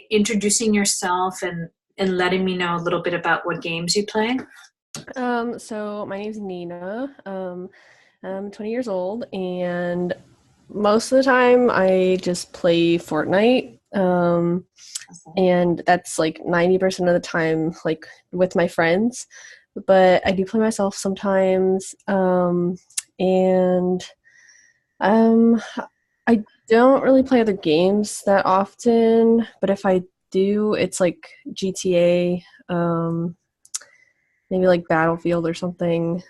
introducing yourself and letting me know a little bit about what games you play? So my name's Nina. I'm 20 years old, and most of the time I just play Fortnite. And that's like 90% of the time, like with my friends. But I do play myself sometimes. And um, I don't really play other games that often, but if I do, it's like GTA. Maybe like Battlefield or something.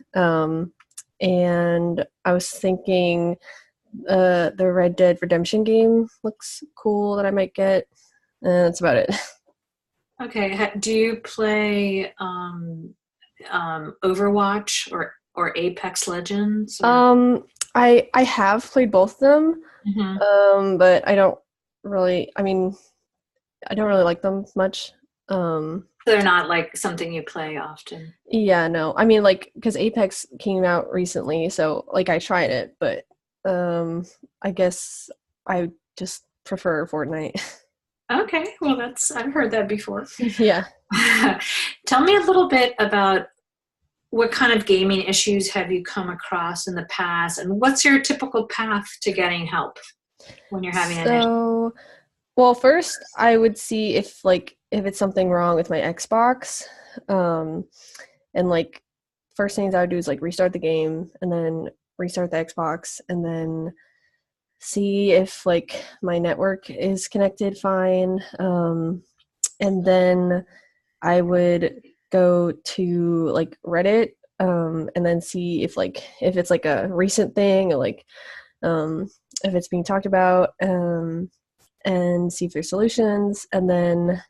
And I was thinking the Red Dead Redemption game looks cool that I might get. That's about it. Okay. Do you play Overwatch or Apex Legends or? Um, I have played both of them, Mhm. but I don't really. I mean, I don't really like them much. Um, They're not like something you play often. yeah, no. I mean, like, because Apex came out recently, so like I tried it, but I guess I just prefer Fortnite. Okay, well I've heard that before. Yeah. Tell me a little bit about what kind of gaming issues have you come across in the past, and what's your typical path to getting help when you're having an issue? So, well, first I would see if it's something wrong with my Xbox. Um, and like first things I would do is like restart the game and then restart the Xbox and then see if like my network is connected fine. And then I would go to like Reddit and then see if it's like a recent thing or like um, if it's being talked about and see if there's solutions. And then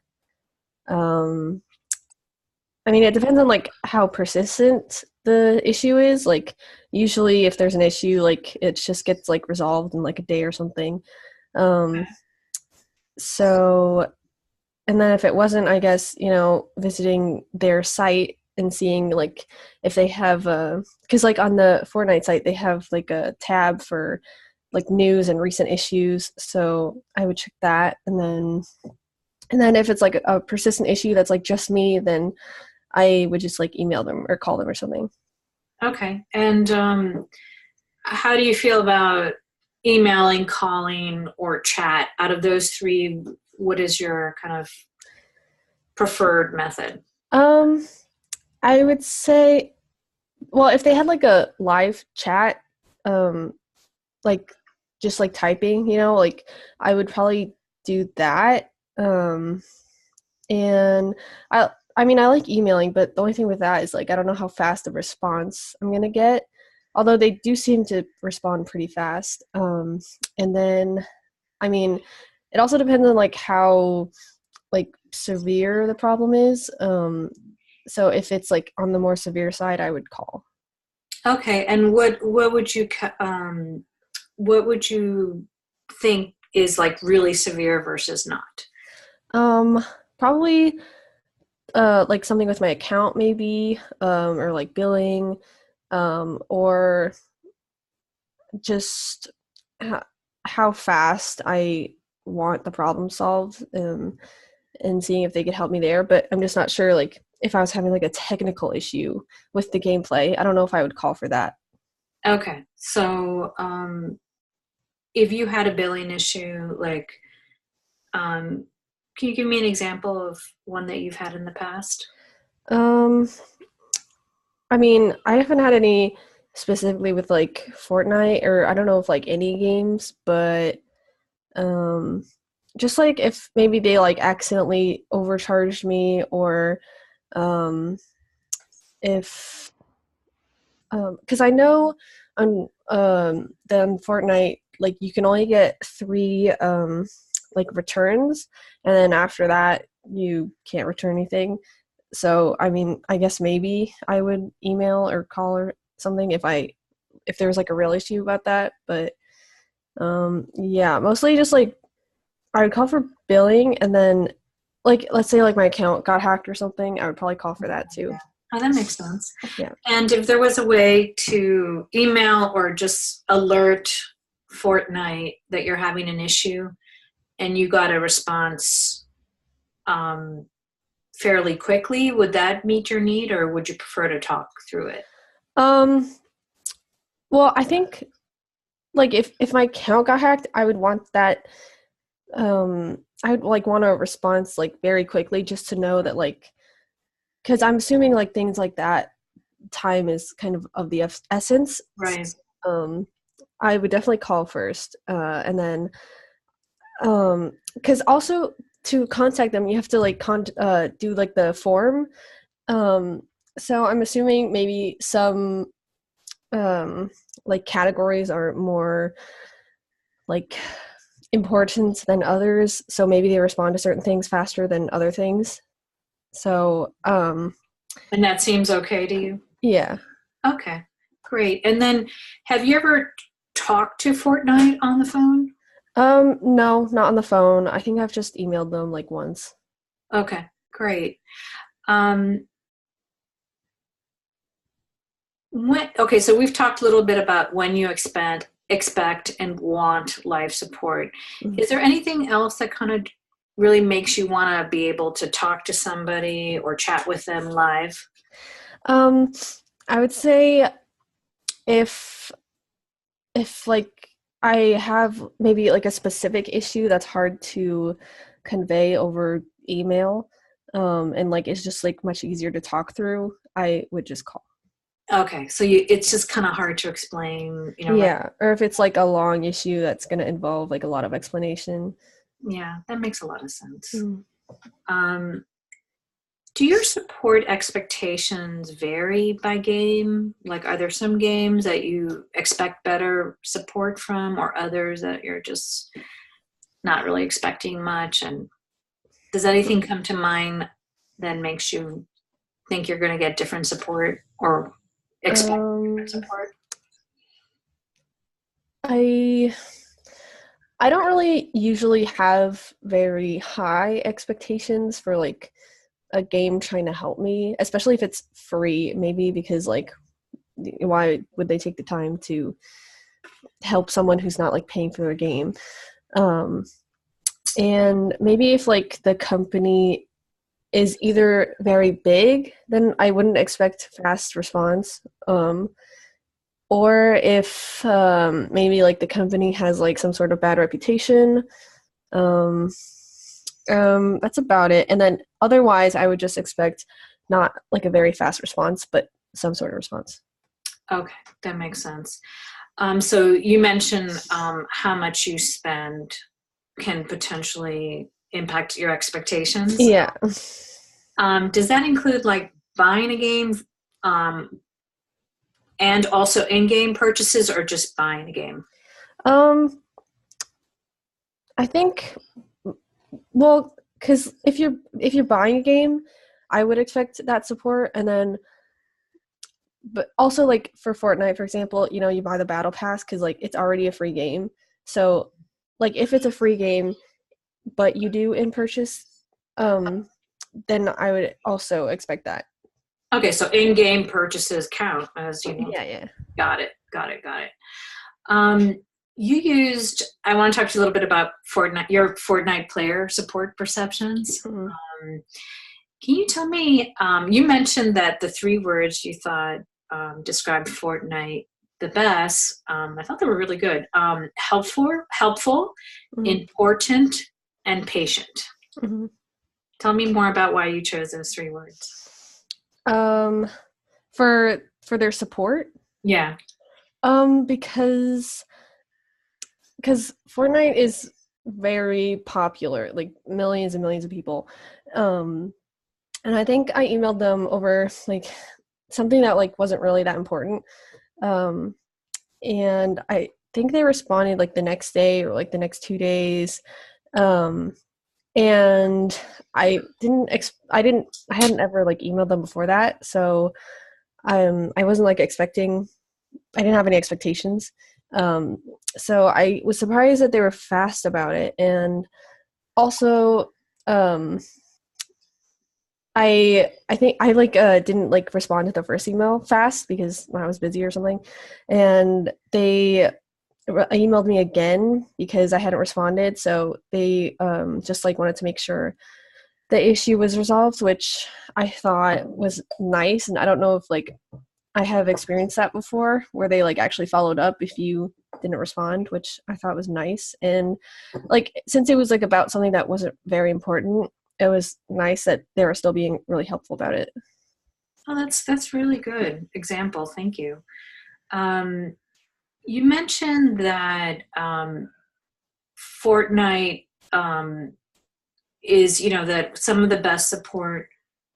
um, I mean, it depends on like how persistent the issue is. Like usually if there's an issue, like it just gets like resolved in like a day or something. Um, so and then if it wasn't, I guess, visiting their site and seeing like if they have because like on the Fortnite site they have like a tab for like news and recent issues. So I would check that and then if it's like a persistent issue that's like just me, then I would just like email them or call them or something. Okay, and how do you feel about emailing, calling, or chat? Out of those three, what is your kind of preferred method? Um, I would say, well, if they had like a live chat, um, like just like typing, like I would probably do that. And I mean I like emailing, but the only thing with that is like I don't know how fast a response I'm gonna get. Although they do seem to respond pretty fast. And then I mean it also depends on like how like severe the problem is. So if it's like on the more severe side, I would call. Okay, and what would you think is like really severe versus not? Um, Probably like something with my account maybe, or like billing, or just ho- how fast I want the problem solved, and seeing if they could help me there. But I'm just not sure, like, if I was having like a technical issue with the gameplay, I don't know if I would call for that. Okay, so if you had a billing issue, like, um, can you give me an example of one that you've had in the past? Um, I mean, I haven't had any specifically with like Fortnite, or I don't know if like any games, but um, just like if maybe they like accidentally overcharged me, or um, if because I know on Fortnite like you can only get three like returns, and then after that you can't return anything. So I mean, I guess maybe I would email or call or something if there was like a real issue about that. But yeah, mostly just like I would call for billing, and then like let's say like my account got hacked or something, I would probably call for that too. Oh, that makes sense. Yeah. And if there was a way to email or just alert Fortnite that you're having an issue and you got a response, fairly quickly, would that meet your need, or would you prefer to talk through it? Well, I think like if my account got hacked, I would want that I would like want a response like very quickly just to know that like because I'm assuming like things like that time is kind of the essence. Right. I would definitely call first, and then because also to contact them you have to like do like the form. So I'm assuming maybe some like categories are more like important than others, so maybe they respond to certain things faster than other things. So And that seems okay to you? yeah. Okay, great. And then have you ever talked to Fortnite on the phone? No, not on the phone. I think I've just emailed them like once. Okay, great. Um, okay, so we've talked a little bit about when you expect and want live support. Mhm. Is there anything else that kind of really makes you want to be able to talk to somebody or chat with them live? Um, I would say if like I have maybe like a specific issue that's hard to convey over email, and like it's just like much easier to talk through, I would just call. Okay, so it's just kind of hard to explain, right? Yeah, or if it's like a long issue that's going to involve like a lot of explanation. Yeah, that makes a lot of sense. Mm. Um, do your support expectations vary by game? Like, are there some games that you expect better support from, or others that you're just not really expecting much? And does anything come to mind that makes you think you're going to get different support or expect different Um, support? I I don't really usually have very high expectations for like a game trying to help me, especially if it's free, maybe because like why would they take the time to help someone who's not like paying for their game? Um and maybe if like the company is either very big, then I wouldn't expect fast response. Or if maybe like the company has like some sort of bad reputation. Um, that's about it. And then otherwise, I would just expect not like a very fast response, but some sort of response. Okay, that makes sense. So you mentioned how much you spend can potentially impact your expectations. Yeah. Does that include like buying a game and also in-game purchases, or just buying a game? Um, I think well, because if you're buying a game, I would expect that support, and then but also like for Fortnite, for example, you buy the battle pass because like it's already a free game. So like if it's a free game, but you do in purchase, um, then I would also expect that. Okay, so in-game purchases count as Yeah, yeah. Got it. Got it. Got it. Um, I want to talk to you a little bit about Fortnite, your Fortnite player support perceptions. Mhm. Can you tell me, you mentioned that the three words you thought described Fortnite the best, I thought they were really good. Helpful, Mhm. important, and patient. Mhm. Tell me more about why you chose those three words. Um, for their support, Yeah. because Fortnite is very popular, like millions and millions of people. Um, and I think I emailed them over like something that like wasn't really that important. Um, and I think they responded like the next day or like the next 2 days. Um, and I hadn't ever like emailed them before that, so I wasn't like expecting. I didn't have any expectations. Um, so I was surprised that they were fast about it, and also um, I think I like didn't like respond to the first email fast because when I was busy or something, and they emailed me again because I hadn't responded. So they just like wanted to make sure the issue was resolved, which I thought was nice. And I don't know if like I have experienced that before where they like actually followed up if you didn't respond, which I thought was nice. And like since it was like about something that wasn't very important, it was nice that they were still being really helpful about it. Oh, that's really good example. Thank you. You mentioned that Fortnite is, that some of the best support.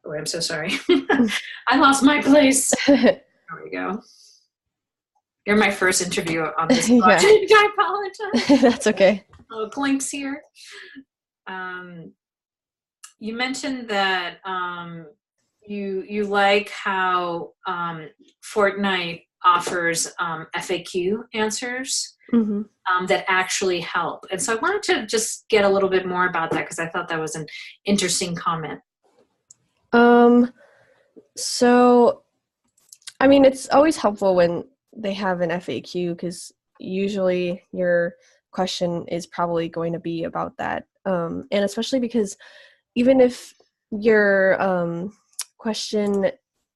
Oh, I'm so sorry. I lost my place. There we go. You're my first interview on this project. I apologize. That's okay. Oh, Blinks here. You mentioned that you like how Fortnite offers FAQ answers that actually help. And so I wanted to just get a little bit more about that because I thought that was an interesting comment. So, I mean, it's always helpful when they have an FAQ because usually your question is probably going to be about that. And especially because even if your question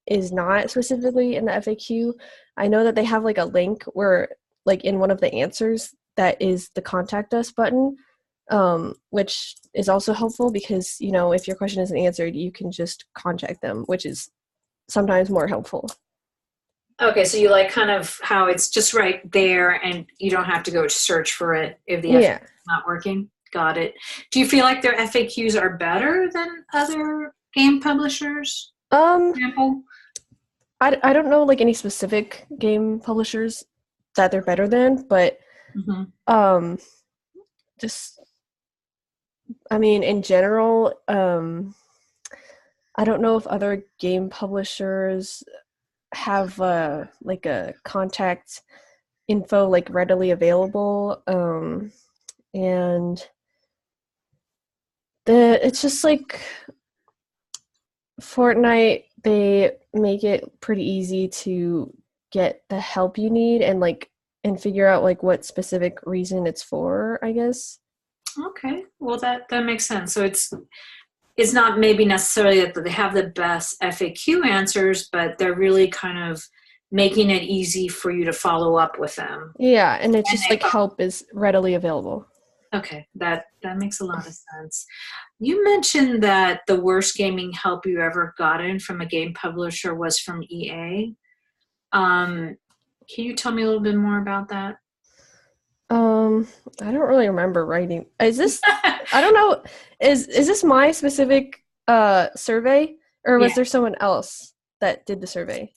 is not specifically in the FAQ, I know that they have like a link where like in one of the answers that is the contact us button, which is also helpful because, if your question isn't answered, you can just contact them, which is sometimes more helpful. Okay, so you like kind of how it's just right there and you don't have to go search for it if the FAQ is not working. Got it. Do you feel like their FAQs are better than other game publishers? For example? I don't know like any specific game publishers that they're better than, but just I mean in general, I don't know if other game publishers have like a contact info like readily available, and it's just like Fortnite, they make it pretty easy to get the help you need and figure out like what specific reason it's for, I guess. Okay, well that makes sense. So it's not maybe necessarily that they have the best FAQ answers, but they're really kind of making it easy for you to follow up with them. Yeah, and it's just like help is readily available. Okay, that makes a lot of sense. You mentioned that the worst gaming help you ever gotten from a game publisher was from EA. Can you tell me a little bit more about that? I don't really remember writing. Is this I don't know. Is this my specific survey or was there someone else that did the survey?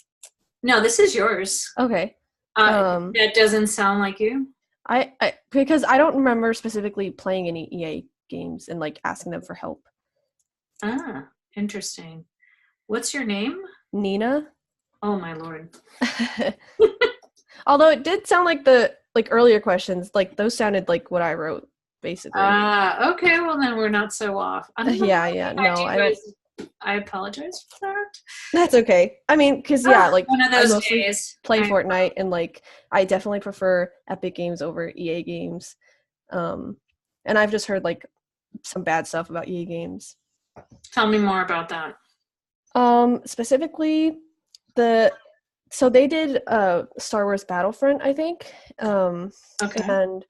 No, this is yours. Okay. That doesn't sound like you. I because I don't remember specifically playing any EA games and like asking them for help. Ah, interesting. What's your name? Nina. Oh my Lord. Although it did sound like the earlier questions, like those sounded like what I wrote basically. Okay, well then we're not so off. Yeah, no, I don't. I apologize for that. That's okay. I mean, because like one of those I mostly days play Fortnite, and like I definitely prefer Epic Games over EA games. And I've just heard like some bad stuff about EA games. Tell me more about that. Specifically, so they did Star Wars Battlefront, I think. Okay. And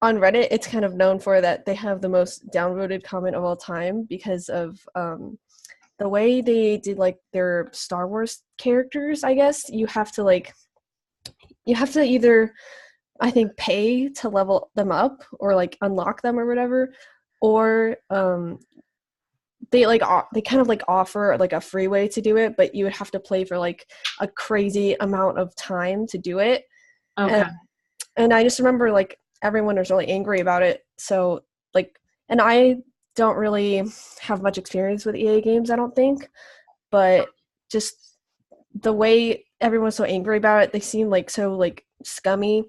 on Reddit, it's kind of known for that they have the most downvoted comment of all time because of the way they did like their Star Wars characters. I guess you have to either, I think, pay to level them up or like unlock them or whatever, or they kind of like offer like a free way to do it, but you would have to play for like a crazy amount of time to do it. Okay. And I just remember like everyone was really angry about it. So like, and I don't really have much experience with EA games, I don't think, but just the way everyone's so angry about it, they seem like so like scummy.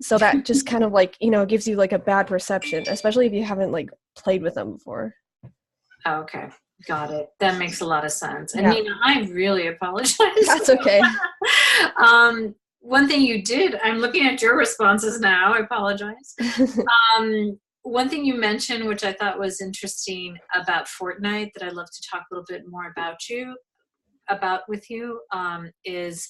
So that just kind of like, gives you like a bad perception, especially if you haven't like played with them before. Okay. Got it. That makes a lot of sense. And Yeah. Nina, I really apologize. That's okay. One thing you did, I'm looking at your responses now. I apologize. one thing you mentioned, which I thought was interesting about Fortnite, that I'd love to talk a little bit more about with you, is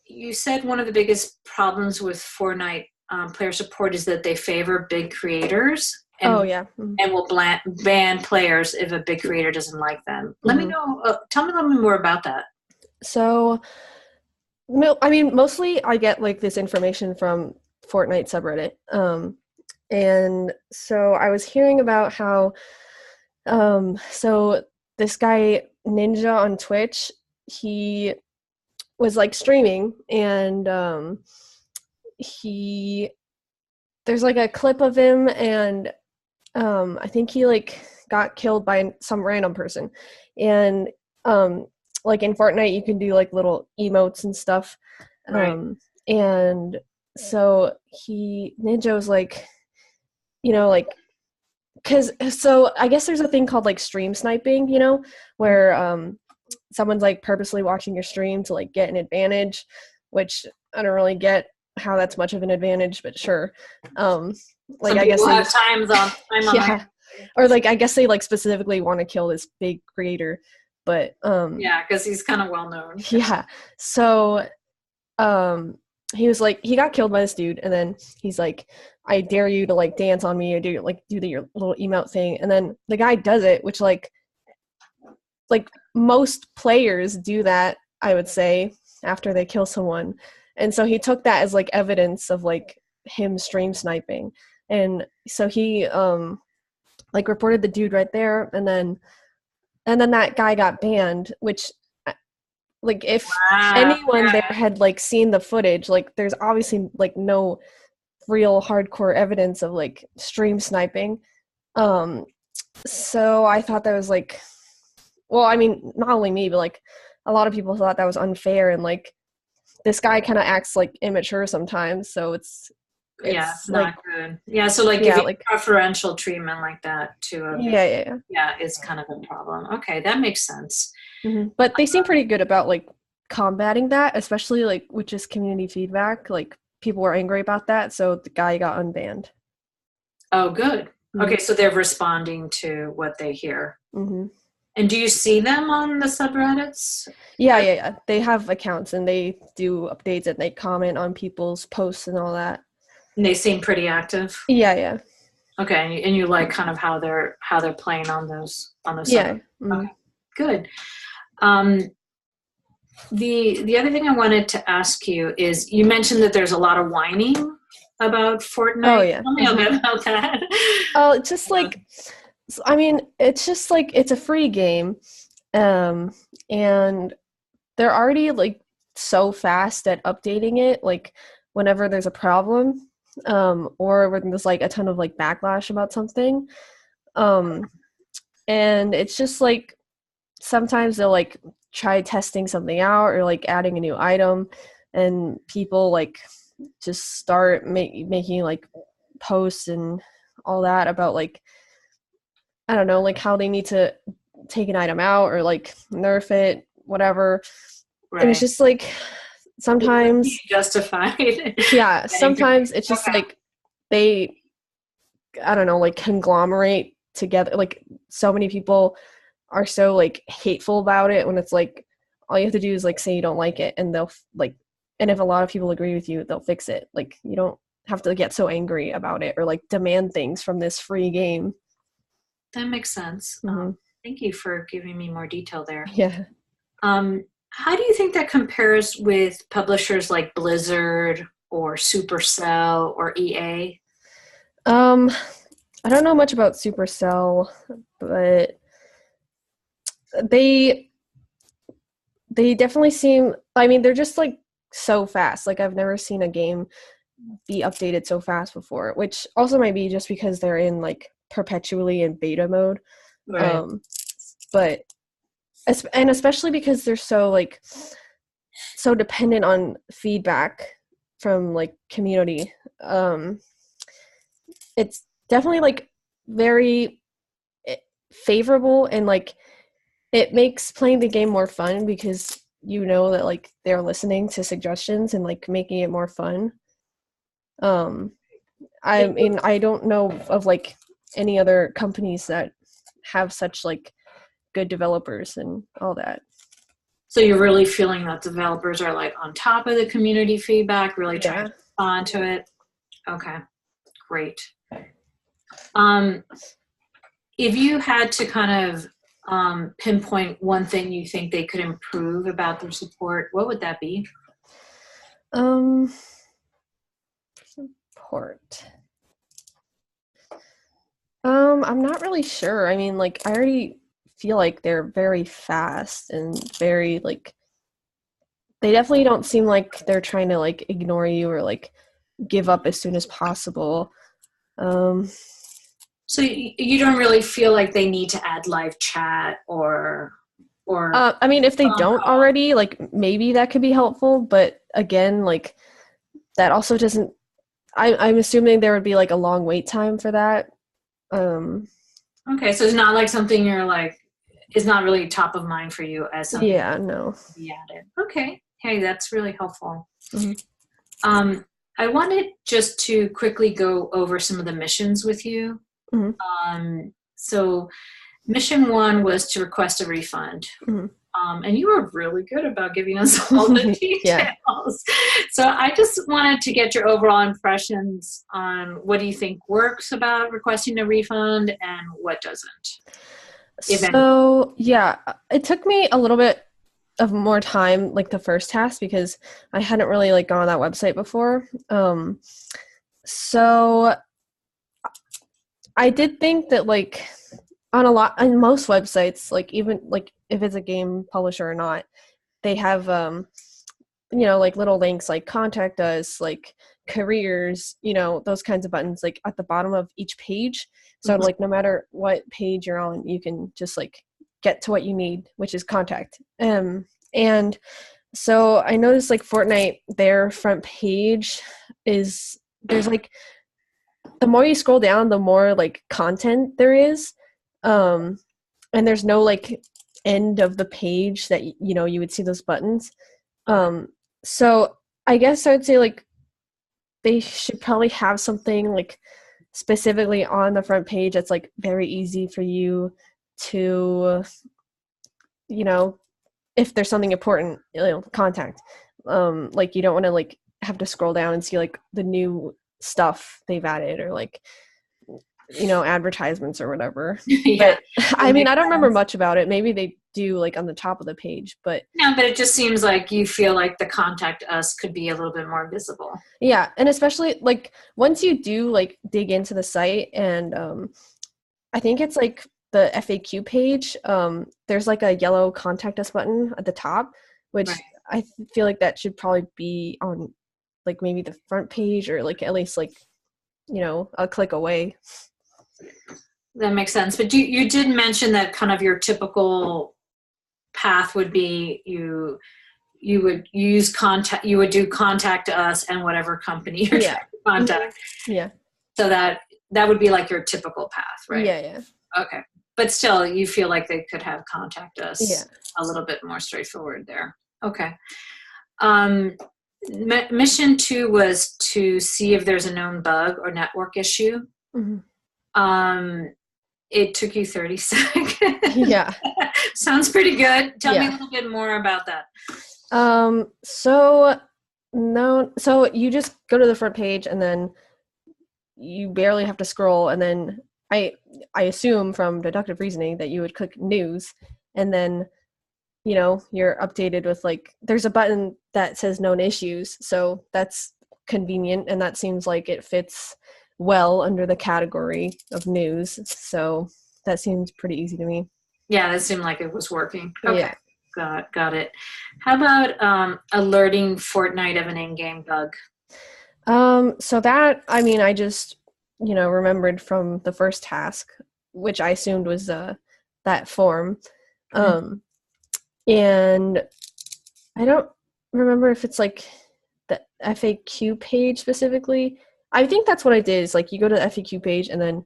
you said one of the biggest problems with Fortnite player support is that they favor big creators and Oh yeah. Mhm. and will ban players if a big creator doesn't like them. Let me know. Tell me a little bit more about that. So, I mean, mostly I get like this information from Fortnite subreddit. And so I was hearing about how, so this guy Ninja on Twitch, he was like streaming, and he there's like a clip of him, and I think he like got killed by some random person, and like in Fortnite you can do like little emotes and stuff, Right. and so Ninja was like, like, because so I guess there's a thing called like stream sniping, where someone's like purposely watching your stream to like get an advantage, which I don't really get how that's much of an advantage, but sure. Like Some I guess people they have just, time on yeah, or like I guess they like specifically want to kill this big creator, but yeah, because he's kind of well known. yeah. So he was like, he got killed by this dude, and then he's like, I dare you to like dance on me or do your little emote thing, and then the guy does it, which like most players do that, I would say, after they kill someone. And so he took that as like evidence of like him stream sniping, and so he like reported the dude right there, and then that guy got banned, which like if anyone there had like seen the footage, like there's obviously like no real hardcore evidence of like stream sniping. So I thought that was like, well, I mean, not only me, but like a lot of people thought that was unfair, and like this guy kind of acts like immature sometimes, so it's It's like, not good. Yeah, so like yeah, giving like, preferential treatment like that to a yeah. is kind of a problem. Okay, that makes sense. But they seem pretty good about like combating that, especially like with just community feedback. Like people were angry about that, so the guy got unbanned. Oh, good. Okay, so they're responding to what they hear. Mm-hmm. And do you see them on the subreddits? Yeah. They have accounts, and they do updates, and they comment on people's posts and all that. And they seem pretty active. Yeah. Okay, and you like kind of how they're playing on those Yeah. subreddits. Okay, good. The other thing I wanted to ask you is, you mentioned that there's a lot of whining about Fortnite. Oh yeah. Tell me a bit about that. Oh, it's just like, I mean, it's just like, it's a free game, and they're already like so fast at updating it, like whenever there's a problem, or when there's like a ton of like backlash about something, and it's just like sometimes they'll like try testing something out or like adding a new item, and people like just start making like posts and all that about like, I don't know, like how they need to take an item out or like nerf it, whatever. Right. And it's just like sometimes justified. Yeah, sometimes it's just like they, I don't know, like conglomerate together. Like so many people are so like hateful about it, when it's like all you have to do is like say you don't like it, and they'll like, and if a lot of people agree with you, they'll fix it. Like you don't have to get so angry about it or like demand things from this free game. That makes sense. Thank you for giving me more detail there. Yeah. How do you think that compares with publishers like Blizzard or Supercell or EA? I don't know much about Supercell, but they definitely seem, I mean, they're just like so fast. Like I've never seen a game be updated so fast before, which also might be just because they're in like perpetually in beta mode. Right. But and especially because they're so dependent on feedback from like community. It's definitely like very favorable, and like it makes playing the game more fun because you know that like they're listening to suggestions and like making it more fun. I mean, I don't know of like any other companies that have such like good developers and all that. So you're really feeling that developers are like on top of the community feedback, really trying Yeah. to respond to it. Okay, great. Um, if you had to kind of pinpoint one thing you think they could improve about their support, what would that be? Support. I'm not really sure. I mean, like, I already feel like they're very fast and very, like, they definitely don't seem like they're trying to, like, ignore you or, like, give up as soon as possible. So you don't really feel like they need to add live chat or I mean, if they phone don't call? already, like, maybe that could be helpful, but again, like, that also doesn't, I'm assuming there would be, like, a long wait time for that. Okay, so it's not like something you're like is not really top of mind for you as something Yeah, no. to be added. Okay, hey, that's really helpful. Mhm. I wanted just to quickly go over some of the missions with you. Mhm. So mission one was to request a refund. Mhm. And you were really good about giving us all the Yeah. details. So I just wanted to get your overall impressions on what do you think works about requesting a refund and what doesn't. If any. So, yeah, it took me a little bit of more time, like the first task, because I hadn't really like gone on that website before. So I did think that like on most websites, like even like if it's a game publisher or not, they have like little links like contact us, like careers, those kinds of buttons like at the bottom of each page. So like no matter what page you're on, you can just like get to what you need, which is contact. And so I noticed like Fortnite, their front page there's like the more you scroll down, the more like content there is. And there's no like end of the page that you would see those buttons. So I guess I would say like they should probably have something like specifically on the front page that's like very easy for you to, if there's something important, contact. Like you don't want to like have to scroll down and see like the new stuff they've added or like advertisements or whatever. Yeah, But I mean, I don't remember much about it. Maybe they do like on the top of the page, but no, but it just seems like you feel like the contact us could be a little bit more visible. yeah. And especially like once you do like dig into the site and I think it's like the FAQ page, there's like a yellow contact us button at the top, which Right. I feel like that should probably be on like maybe the front page or like at least like a click away. That makes sense. But you did mention that kind of your typical path would be you would use contact, you would do contact us and whatever company you're trying to contact. Yeah. So that would be like your typical path, right? Yeah. Okay. But still, you feel like they could have contact us Yeah. a little bit more straightforward there. Okay. Mission two was to see if there's a known bug or network issue. Mm-hmm. It took you 30 seconds. Yeah. Sounds pretty good. Tell me Yeah. a little bit more about that. So you just go to the front page and then you barely have to scroll, and then I assume from deductive reasoning that you would click news, and then you're updated with like there's a button that says known issues, so that's convenient, and that seems like it fits well under the category of news, so that seems pretty easy to me. Yeah, that seemed like it was working. Okay. Yeah. Got it. How about alerting Fortnite of an in-game bug? So that, I mean, I just, remembered from the first task, which I assumed was that form. And I don't remember if it's like the FAQ page specifically. I think that's what I did is like you go to the FAQ page and then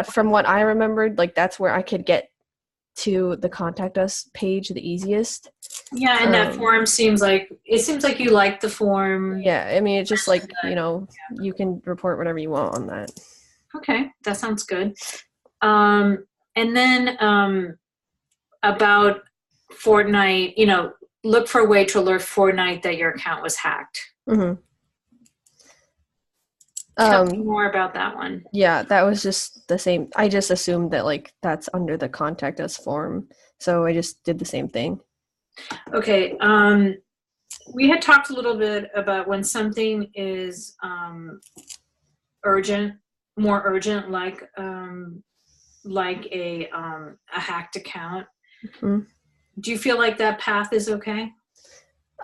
from what I remembered, like that's where I could get to the contact us page the easiest. Yeah, and that form seems like you like the form. Yeah, I mean, it's just like, you can report whatever you want on that. Okay, that sounds good. And then about Fortnite, look for a way to alert Fortnite that your account was hacked. Mm-hmm. Tell me more about that one. Yeah, that was just the same. I just assumed that like that's under the contact us form, so I just did the same thing. Okay. We had talked a little bit about when something is urgent, more urgent, like a hacked account. Mm-hmm. Do you feel like that path is okay?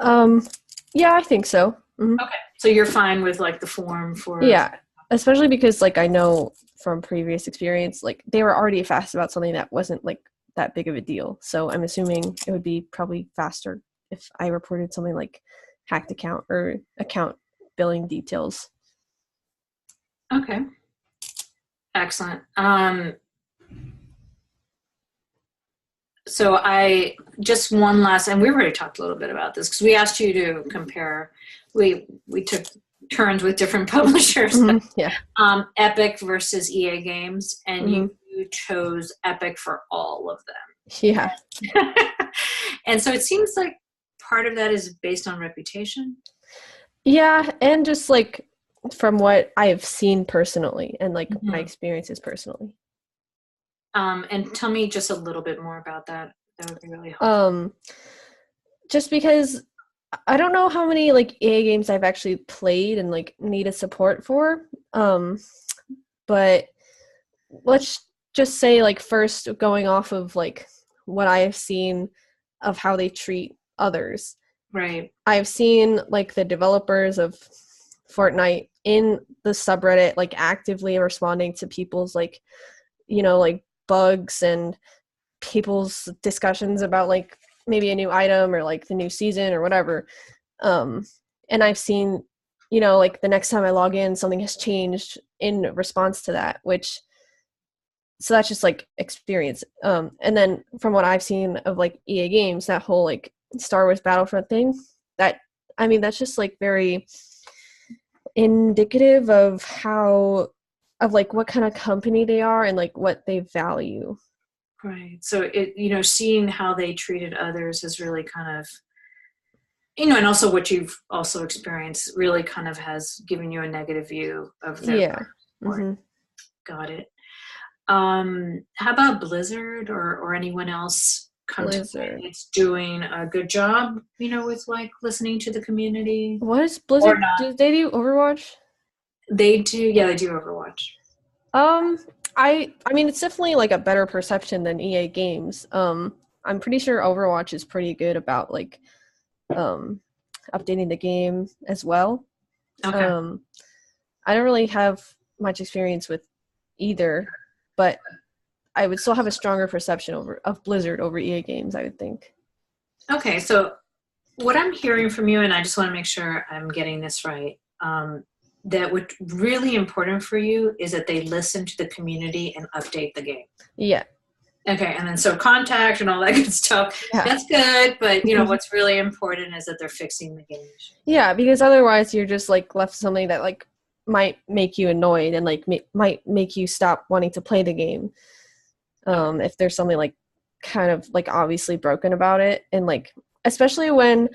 Yeah, I think so. Mm-hmm. Okay, so you're fine with like the form for. Yeah, especially because like I know from previous experience, like they were already fast about something that wasn't like that big of a deal. So I'm assuming it would be probably faster if I reported something like hacked account or account billing details. Okay. Excellent. So I just one last, and we already talked a little bit about this because we asked you to compare. We took turns with different publishers. Mm-hmm. Yeah. Epic versus EA Games, and Mm-hmm. you chose Epic for all of them. Yeah. And so it seems like part of that is based on reputation. Yeah, and just like from what I've seen personally and like my experiences personally. And tell me just a little bit more about that. That would be really helpful. Just because I don't know how many like EA games I've actually played and like needed support for. But let's just say like first going off of like what I have seen of how they treat others. Right. I've seen like the developers of Fortnite in the subreddit like actively responding to people's like like bugs and people's discussions about like maybe a new item or like the new season or whatever. And I've seen like the next time I log in something has changed in response to that, so that's just like experience. And then from what I've seen of like EA Games, that whole like Star Wars Battlefront thing, that's just like very indicative of like what kind of company they are and like what they value. Right. So seeing how they treated others is really kind of, and also what you've also experienced really kind of has given you a negative view of their. Yeah. Mm-hmm. Got it. How about Blizzard or anyone else Blizzard. It's doing a good job, with like listening to the community? What is Blizzard? Do they do Overwatch? They do. Yeah, they do Overwatch. I mean, it's definitely like a better perception than EA Games. I'm pretty sure Overwatch is pretty good about like updating the game as well. Okay. I don't really have much experience with either, but I would still have a stronger perception of Blizzard over EA Games, I would think. Okay, so what I'm hearing from you, and I just want to make sure I'm getting this right, that what's really important for you is that they listen to the community and update the game. Yeah. Okay, and then so contact and all that good stuff, that's good, but what's really important is that they're fixing the game. Yeah, because otherwise you're just like left something that like might make you annoyed and like might make you stop wanting to play the game. If there's something like kind of like obviously broken about it, and like especially when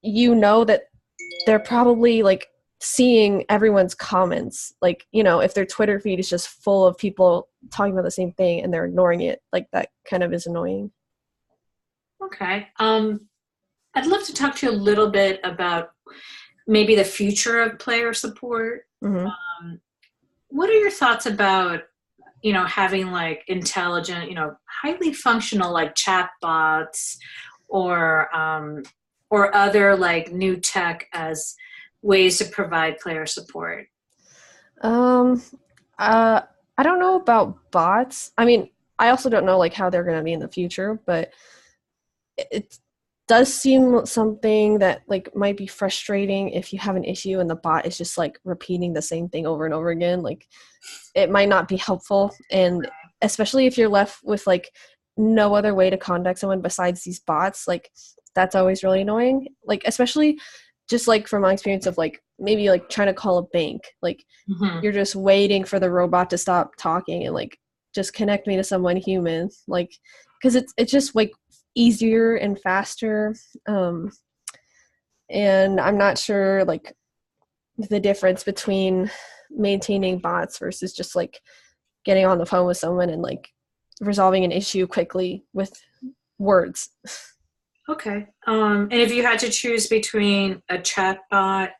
that they're probably like seeing everyone's comments, like if their Twitter feed is just full of people talking about the same thing and they're ignoring it, like that kind of is annoying. Okay. I'd love to talk to you a little bit about maybe the future of player support. Mm-hmm. What are your thoughts about having like intelligent, highly functional like chat bots or other like new tech as ways to provide player support? I don't know about bots. I mean, I also don't know like how they're going to be in the future, but it does seem something that like might be frustrating if you have an issue and the bot is just like repeating the same thing over and over again. Like it might not be helpful, and especially if you're left with like no other way to contact someone besides these bots, like that's always really annoying. Like especially just like from my experience of like maybe like trying to call a bank, like Mhm. you're just waiting for the robot to stop talking and like just connect me to someone human, like because it's just like easier and faster. And I'm not sure like the difference between maintaining bots versus just like getting on the phone with someone and like resolving an issue quickly with words. Okay. And if you had to choose between a chatbot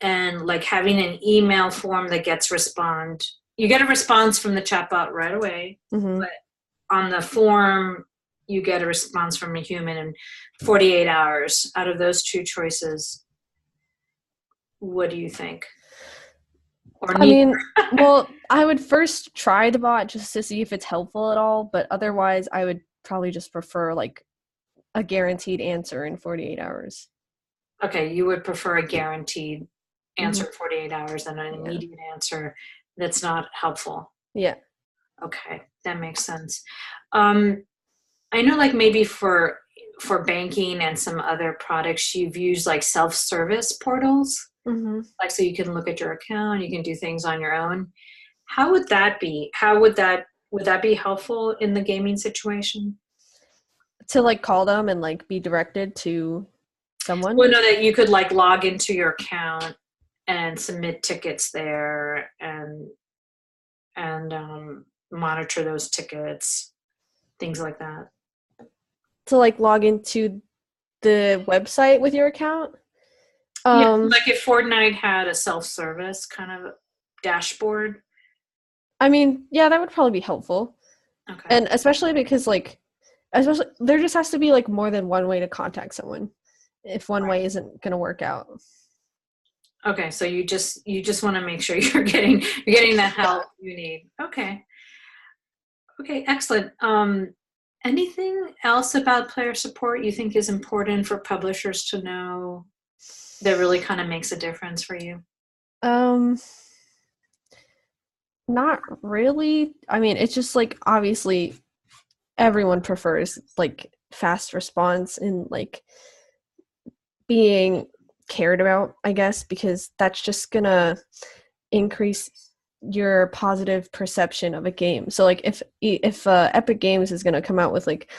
and like having an email form that gets you get a response from the chatbot right away, Mm-hmm. but on the form, you get a response from a human in 48 hours. Out of those two choices, what do you think? Or I neither? mean, well, I would first try the bot just to see if it's helpful at all, but otherwise I would probably just prefer like a guaranteed answer in 48 hours. Okay, you would prefer a guaranteed Mm-hmm. answer in 48 hours than an Yeah. immediate answer that's not helpful. Yeah. Okay, that makes sense. Um, I know like maybe for banking and some other products, you've used like self-service portals, Mm-hmm. like so you can look at your account, you can do things on your own. How would that be? Would that be helpful in the gaming situation? To like call them and like be directed to someone. Well, no, that you could like log into your account and submit tickets there and monitor those tickets, things like that. To like log into the website with your account. Yeah, Um, like if Fortnite had a self-service kind of dashboard. I mean, yeah, that would probably be helpful. Okay. And especially because like especially there just has to be like more than one way to contact someone if one way isn't going to work out. Okay, so you just want to make sure you're getting the help you need. Okay. Okay, excellent. Anything else about player support you think is important for publishers to know that really kind of makes a difference for you? Um, not really. I mean, it's just like obviously everyone prefers like fast response and like being cared about, I guess, because that's just gonna increase your positive perception of a game. So like if Epic Games is gonna come out with like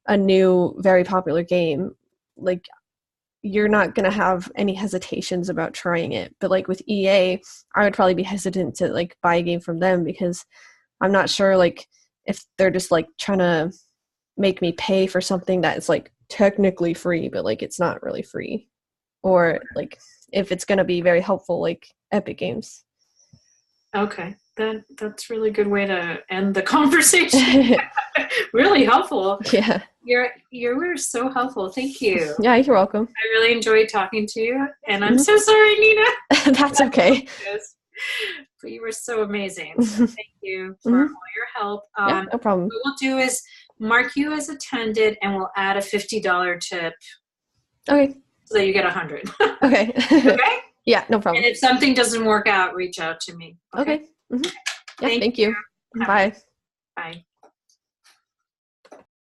a new very popular game, like you're not going to have any hesitations about trying it. But like with EA, I would probably be hesitant to like buy a game from them because I'm not sure like if they're just like trying to make me pay for something that is like technically free but like it's not really free, or like if it's going to be very helpful like Epic Games. Okay, that's really good way to end the conversation. Really helpful. Yeah. You were so helpful. Thank you. Yeah, you're welcome. I really enjoyed talking to you, and I'm Mhm. so sorry, Nina. That's okay. But you were so amazing. So thank you for Mhm. all your help. Yeah, no problem. What we'll do is mark you as attended, and we'll add a $50 tip Okay. so that you get 100. Okay. Okay. Yeah, no And problem. if something doesn't work out, reach out to me. Okay. Okay. Mhm. Yeah, Thank thank you. you. Have a- Bye. Bye.